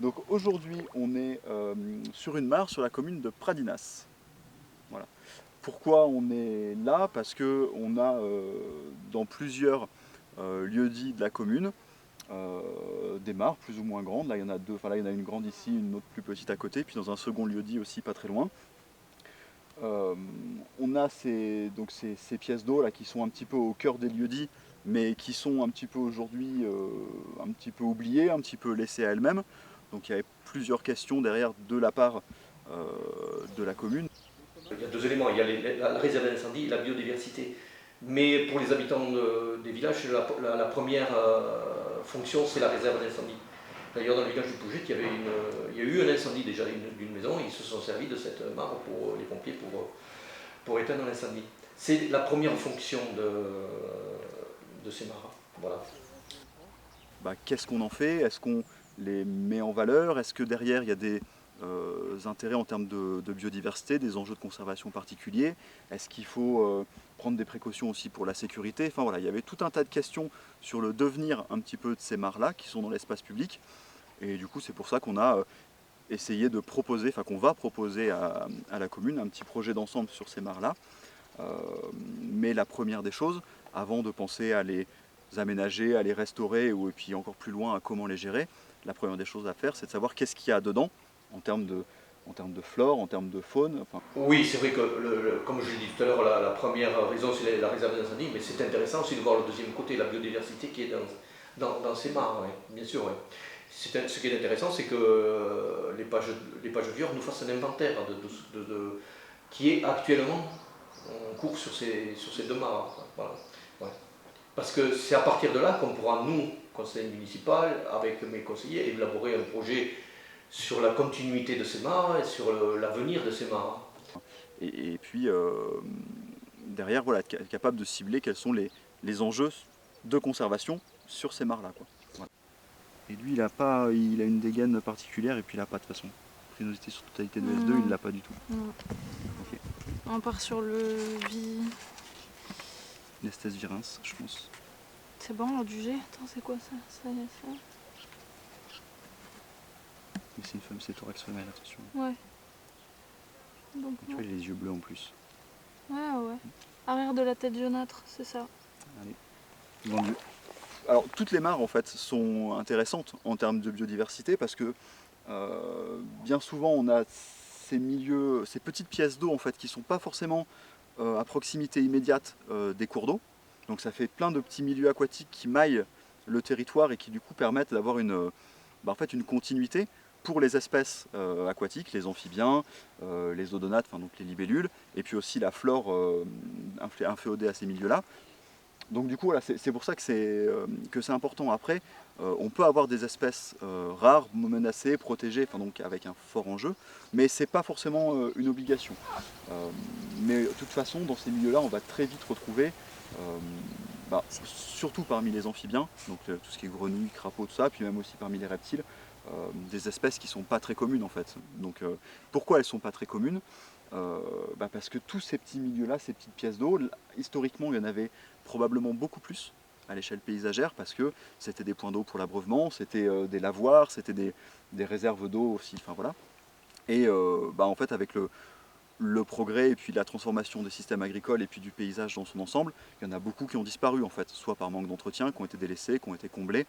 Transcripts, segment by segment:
Donc aujourd'hui, on est sur une mare sur la commune de Pradinas. Voilà. Pourquoi on est là? Parce que on a dans plusieurs lieux-dits de la commune des mares plus ou moins grandes. Là, il y en a deux. Enfin, là, il y en a une grande ici, une autre plus petite à côté. Puis dans un second lieu-dit aussi, pas très loin. Euh, on a ces pièces d'eau là qui sont un petit peu au cœur des lieux-dits, mais qui sont un petit peu aujourd'hui un petit peu oubliées, un petit peu laissées à elles-mêmes. Donc il y avait plusieurs questions derrière de la part de la commune. Il y a deux éléments, il y a la réserve d'incendie et la biodiversité. Mais pour les habitants des villages, la première fonction, c'est la réserve d'incendie. D'ailleurs, dans le village de Pouget, il y a eu un incendie déjà d'une maison, et ils se sont servis de cette mare pour les pompiers pour éteindre l'incendie. C'est la première fonction de ces mares. Voilà. Bah, qu'est-ce qu'on en fait? Est-ce qu'on les met en valeur? Est-ce que derrière il y a des intérêts en termes de biodiversité, des enjeux de conservation particuliers? Est-ce qu'il faut prendre des précautions aussi pour la sécurité? Enfin voilà, il y avait tout un tas de questions sur le devenir un petit peu de ces mares-là qui sont dans l'espace public. Et du coup, c'est pour ça qu'on a essayé de proposer, enfin qu'on va proposer à la commune un petit projet d'ensemble sur ces mares-là. Mais la première des choses, avant de penser à les aménager, à les restaurer, et puis encore plus loin à comment les gérer, la première des choses à faire, c'est de savoir qu'est-ce qu'il y a dedans en termes de flore, en termes de faune. Enfin, Oui, c'est vrai que, comme je l'ai dit tout à l'heure, la première raison, c'est la réserve d'incendie, mais c'est intéressant aussi de voir le deuxième côté, la biodiversité qui est dans ces mares, ouais, bien sûr. Ouais. Ce qui est intéressant, c'est que les pages vieurs nous fassent un inventaire qui est actuellement en cours sur ces deux mares. Voilà. Ouais. Parce que c'est à partir de là qu'on pourra, nous, conseil municipal, avec mes conseillers, élaborer un projet sur la continuité de ces mares et sur l'avenir de ces mares. et puis derrière, voilà, être capable de cibler quels sont les enjeux de conservation sur ces mares-là. Voilà. Et lui, il a une dégaine particulière et puis il n'a pas de toute façon. Frilosité sur totalité de S2, il Non, l'a pas du tout. non. Ok. On part sur le vie. Nestes virens, je pense. C'est bon, l'ordre du G. Attends, c'est quoi ça? Ça. Mais c'est une femme, c'est thorax femelle, attention. Ouais. Donc, Tu vois, il a les yeux bleus en plus. ouais. Arrière de la tête jaunâtre, c'est ça. Allez, vendu. Alors, toutes les mares en fait sont intéressantes en termes de biodiversité parce que bien souvent on a ces milieux, ces petites pièces d'eau en fait qui sont pas forcément à proximité immédiate des cours d'eau. Donc ça fait plein de petits milieux aquatiques qui maillent le territoire et qui du coup permettent d'avoir en fait, une continuité pour les espèces aquatiques, les amphibiens, les odonates, enfin, donc les libellules, et puis aussi la flore inféodée à ces milieux-là. Donc du coup, voilà, c'est pour ça que c'est important. Après, on peut avoir des espèces rares, menacées, protégées, enfin, donc avec un fort enjeu, mais c'est pas forcément une obligation. Mais de toute façon, dans ces milieux-là, on va très vite retrouver, surtout parmi les amphibiens, donc tout ce qui est grenouilles, crapauds, tout ça, puis même aussi parmi les reptiles, des espèces qui ne sont pas très communes en fait. Donc pourquoi elles ne sont pas très communes? Parce que tous ces petits milieux-là, ces petites pièces d'eau, historiquement, il y en avait probablement beaucoup plus à l'échelle paysagère parce que c'était des points d'eau pour l'abreuvement, c'était des lavoirs, c'était des réserves d'eau aussi. Enfin voilà. Et en fait, avec le progrès et puis la transformation des systèmes agricoles et puis du paysage dans son ensemble, il y en a beaucoup qui ont disparu en fait, soit par manque d'entretien, qui ont été délaissés, qui ont été comblés.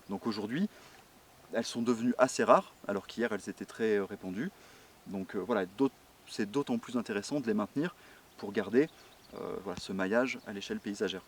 Donc aujourd'hui, elles sont devenues assez rares, alors qu'hier elles étaient très répandues. Donc voilà, c'est d'autant plus intéressant de les maintenir pour garder voilà, ce maillage à l'échelle paysagère.